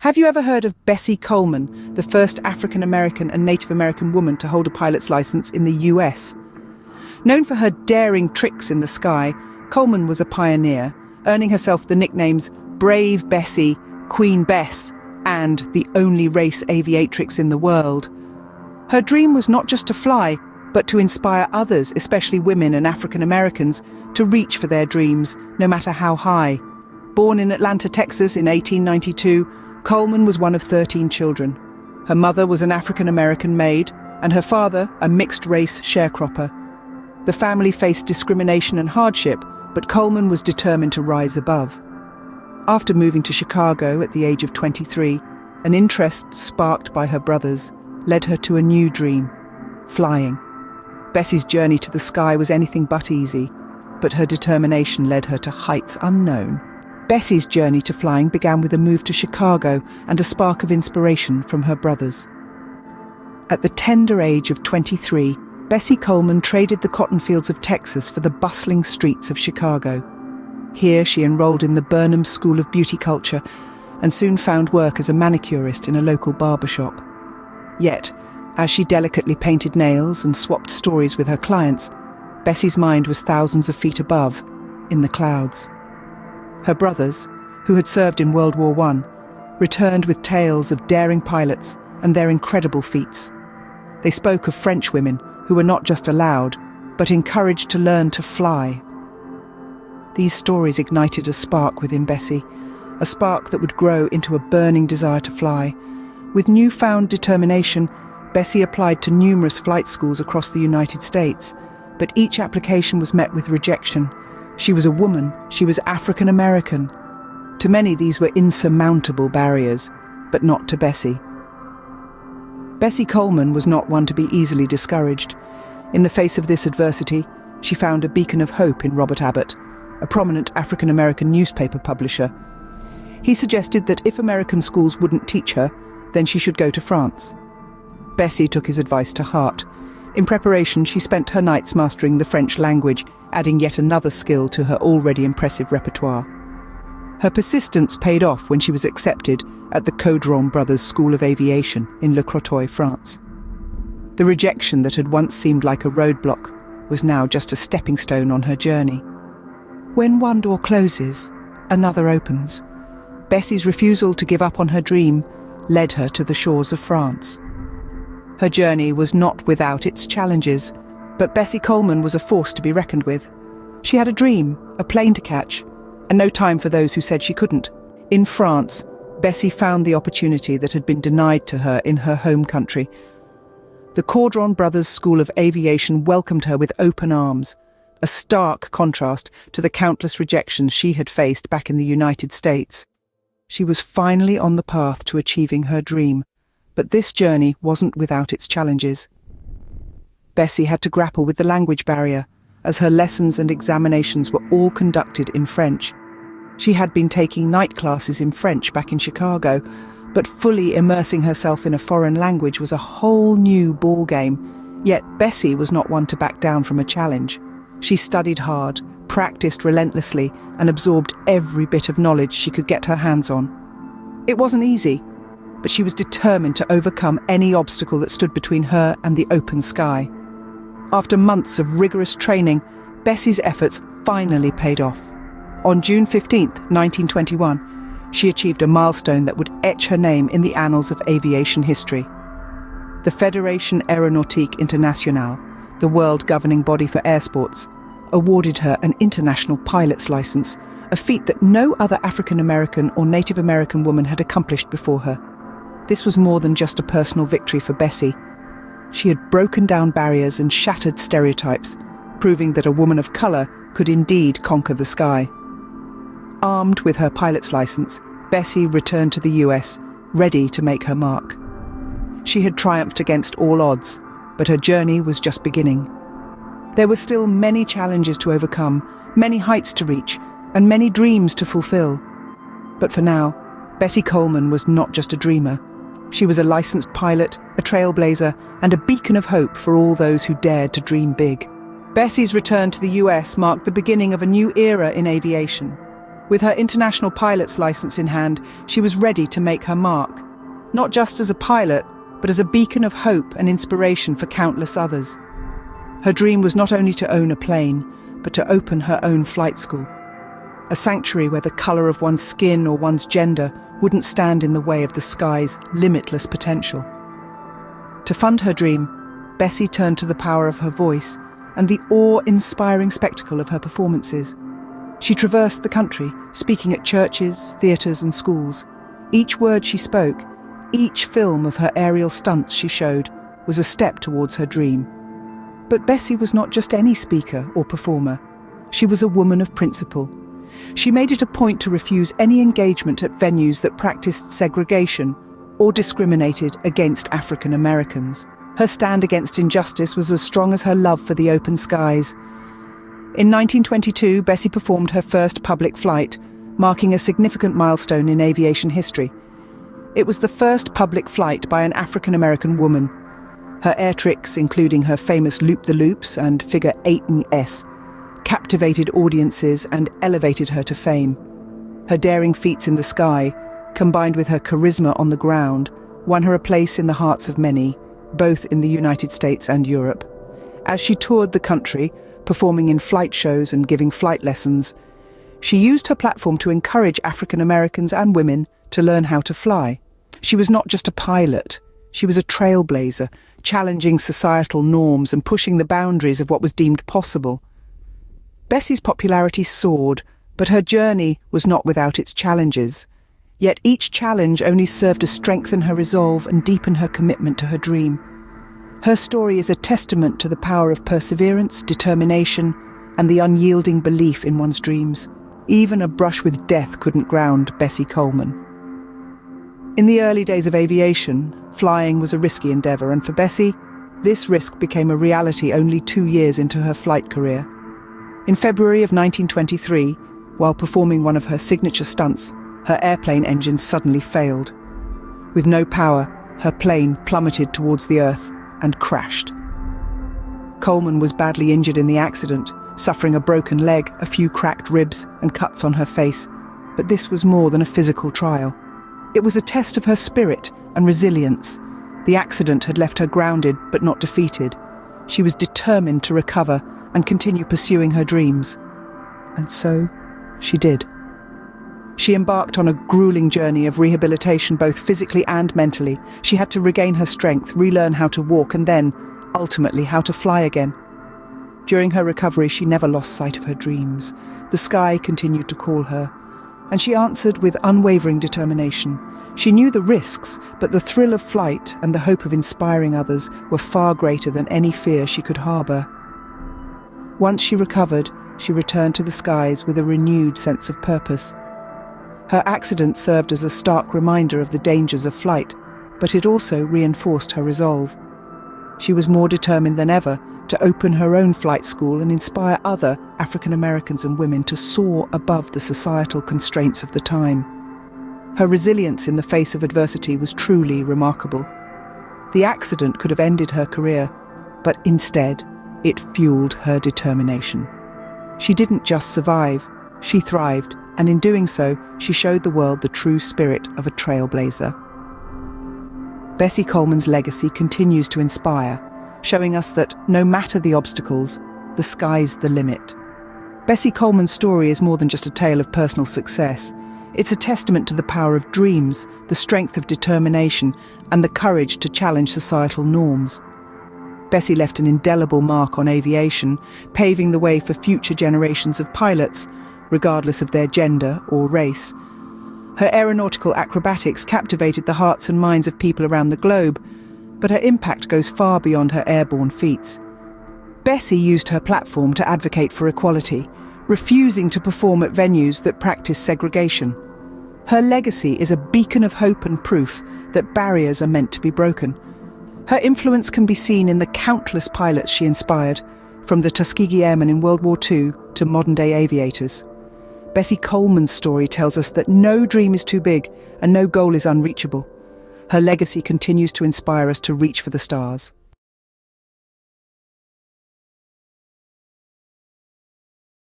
Have you ever heard of Bessie Coleman, the first African American and Native American woman to hold a pilot's license in the US? Known for her daring tricks in the sky, Coleman was a pioneer, earning herself the nicknames Brave Bessie, Queen Bess, and the only race aviatrix in the world. Her dream was not just to fly, but to inspire others, especially women and African Americans, to reach for their dreams, no matter how high. Born in Atlanta, Texas in 1892, Coleman was one of 13 children. Her mother was an African American maid, and her father a mixed-race sharecropper. The family faced discrimination and hardship, but Coleman was determined to rise above. After moving to Chicago at the age of 23, an interest sparked by her brothers led her to a new dream: flying. Bessie's journey to the sky was anything but easy, but her determination led her to heights unknown. Bessie's journey to flying began with a move to Chicago and a spark of inspiration from her brothers. At the tender age of 23, Bessie Coleman traded the cotton fields of Texas for the bustling streets of Chicago. Here she enrolled in the Burnham School of Beauty Culture and soon found work as a manicurist in a local barbershop. Yet, as she delicately painted nails and swapped stories with her clients, Bessie's mind was thousands of feet above, in the clouds. Her brothers, who had served in World War I, returned with tales of daring pilots and their incredible feats. They spoke of French women who were not just allowed, but encouraged to learn to fly. These stories ignited a spark within Bessie, a spark that would grow into a burning desire to fly. With newfound determination, Bessie applied to numerous flight schools across the United States, but each application was met with rejection. She was a woman, she was African American. To many these were insurmountable barriers, but not to Bessie. Bessie Coleman was not one to be easily discouraged. In the face of this adversity, she found a beacon of hope in Robert Abbott, a prominent African American newspaper publisher. He suggested that if American schools wouldn't teach her, then she should go to France. Bessie took his advice to heart. In preparation, she spent her nights mastering the French language, adding yet another skill to her already impressive repertoire. Her persistence paid off when she was accepted at the Caudron Brothers School of Aviation in Le Crotoy, France. The rejection that had once seemed like a roadblock was now just a stepping stone on her journey. When one door closes, another opens. Bessie's refusal to give up on her dream led her to the shores of France. Her journey was not without its challenges, but Bessie Coleman was a force to be reckoned with. She had a dream, a plane to catch, and no time for those who said she couldn't. In France, Bessie found the opportunity that had been denied to her in her home country. The Caudron Brothers School of Aviation welcomed her with open arms, a stark contrast to the countless rejections she had faced back in the United States. She was finally on the path to achieving her dream, but this journey wasn't without its challenges. Bessie had to grapple with the language barrier, as her lessons and examinations were all conducted in French. She had been taking night classes in French back in Chicago, but fully immersing herself in a foreign language was a whole new ballgame. Yet Bessie was not one to back down from a challenge. She studied hard, practiced relentlessly, and absorbed every bit of knowledge she could get her hands on. It wasn't easy, but she was determined to overcome any obstacle that stood between her and the open sky. After months of rigorous training, Bessie's efforts finally paid off. On June 15, 1921, she achieved a milestone that would etch her name in the annals of aviation history. The Fédération Aéronautique Internationale, the world governing body for air sports, awarded her an international pilot's license, a feat that no other African American or Native American woman had accomplished before her. This was more than just a personal victory for Bessie. She had broken down barriers and shattered stereotypes, proving that a woman of colour could indeed conquer the sky. Armed with her pilot's license, Bessie returned to the US, ready to make her mark. She had triumphed against all odds, but her journey was just beginning. There were still many challenges to overcome, many heights to reach, and many dreams to fulfill. But for now, Bessie Coleman was not just a dreamer. She was a licensed pilot, a trailblazer, and a beacon of hope for all those who dared to dream big. Bessie's return to the US marked the beginning of a new era in aviation. With her international pilot's license in hand, she was ready to make her mark, not just as a pilot, but as a beacon of hope and inspiration for countless others. Her dream was not only to own a plane, but to open her own flight school, a sanctuary where the color of one's skin or one's gender wouldn't stand in the way of the sky's limitless potential. To fund her dream, Bessie turned to the power of her voice and the awe-inspiring spectacle of her performances. She traversed the country, speaking at churches, theatres and schools. Each word she spoke, each film of her aerial stunts she showed, was a step towards her dream. But Bessie was not just any speaker or performer. She was a woman of principle. She made it a point to refuse any engagement at venues that practiced segregation or discriminated against African Americans. Her stand against injustice was as strong as her love for the open skies. In 1922, Bessie performed her first public flight, marking a significant milestone in aviation history. It was the first public flight by an African American woman. Her air tricks, including her famous loop-the-loops and figure 8 and S, captivated audiences and elevated her to fame. Her daring feats in the sky, combined with her charisma on the ground, won her a place in the hearts of many, both in the United States and Europe. As she toured the country, performing in flight shows and giving flight lessons, she used her platform to encourage African Americans and women to learn how to fly. She was not just a pilot, she was a trailblazer, challenging societal norms and pushing the boundaries of what was deemed possible. Bessie's popularity soared, but her journey was not without its challenges. Yet each challenge only served to strengthen her resolve and deepen her commitment to her dream. Her story is a testament to the power of perseverance, determination, and the unyielding belief in one's dreams. Even a brush with death couldn't ground Bessie Coleman. In the early days of aviation, flying was a risky endeavour, and for Bessie, this risk became a reality only 2 years into her flight career. In February of 1923, while performing one of her signature stunts, her airplane engine suddenly failed. With no power, her plane plummeted towards the earth and crashed. Coleman was badly injured in the accident, suffering a broken leg, a few cracked ribs, and cuts on her face. But this was more than a physical trial. It was a test of her spirit and resilience. The accident had left her grounded but not defeated. She was determined to recover and continue pursuing her dreams. And so she did. She embarked on a grueling journey of rehabilitation, both physically and mentally. She had to regain her strength, relearn how to walk, and then, ultimately, how to fly again. During her recovery, she never lost sight of her dreams. The sky continued to call her, and she answered with unwavering determination. She knew the risks, but the thrill of flight and the hope of inspiring others were far greater than any fear she could harbour. Once she recovered, she returned to the skies with a renewed sense of purpose. Her accident served as a stark reminder of the dangers of flight, but it also reinforced her resolve. She was more determined than ever to open her own flight school and inspire other African Americans and women to soar above the societal constraints of the time. Her resilience in the face of adversity was truly remarkable. The accident could have ended her career, but instead, it fueled her determination. She didn't just survive, she thrived, and in doing so, she showed the world the true spirit of a trailblazer. Bessie Coleman's legacy continues to inspire, showing us that no matter the obstacles, the sky's the limit. Bessie Coleman's story is more than just a tale of personal success. It's a testament to the power of dreams, the strength of determination, and the courage to challenge societal norms. Bessie left an indelible mark on aviation, paving the way for future generations of pilots, regardless of their gender or race. Her aeronautical acrobatics captivated the hearts and minds of people around the globe, but her impact goes far beyond her airborne feats. Bessie used her platform to advocate for equality, refusing to perform at venues that practice segregation. Her legacy is a beacon of hope and proof that barriers are meant to be broken. Her influence can be seen in the countless pilots she inspired, from the Tuskegee Airmen in World War II to modern-day aviators. Bessie Coleman's story tells us that no dream is too big and no goal is unreachable. Her legacy continues to inspire us to reach for the stars.